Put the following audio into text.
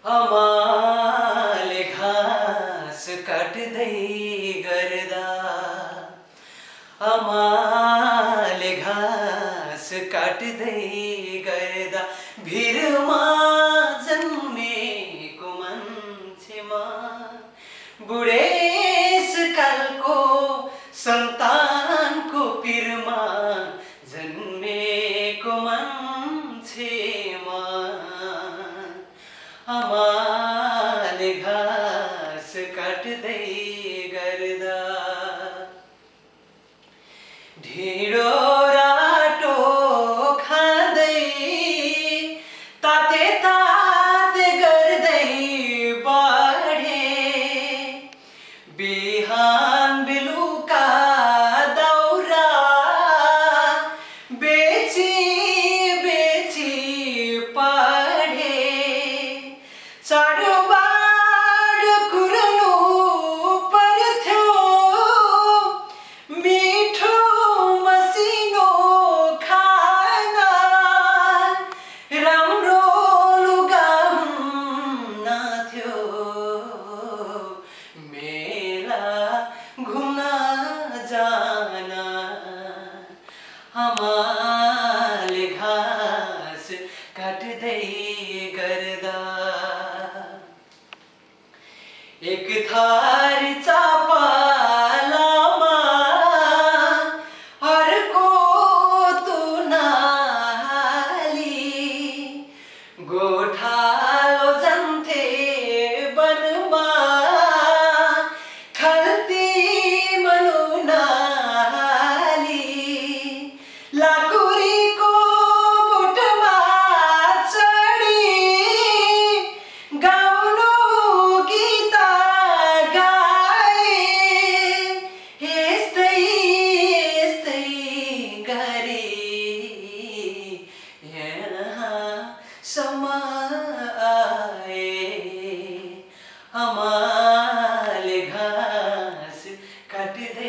हमाले घाँस काट्दै गर्दा हमाले घाँस काट्दै गर्दा भिरमा जन्मेको मान्छेमा बुढेसकालको सन्तानको पिरमा जन्मेको मान्छेमा हमाले घाँस काट्दै गर्दा ढिँडो राटो खाँदै ताते ताते गर्दै बढे बिहान बेलुका दाउरा बेची बेची पढे चाडबाड कुर्नु पर्थ्यो मिठो मसिनो खाना राम्रो लुगा हुन्न थियो मेला घुम्न जान हमाले घाँस काट्दै गर्दा एक थरी चापालामा अर्को तुनाली गोठालो जान्थे वनमा खल्ती मनुनाली लाकुरीको बुटमा चढी गाउनु गीत गाए यस्तै यस्तै गरी यहाँसम्म आए हमाले घाँस काट्दै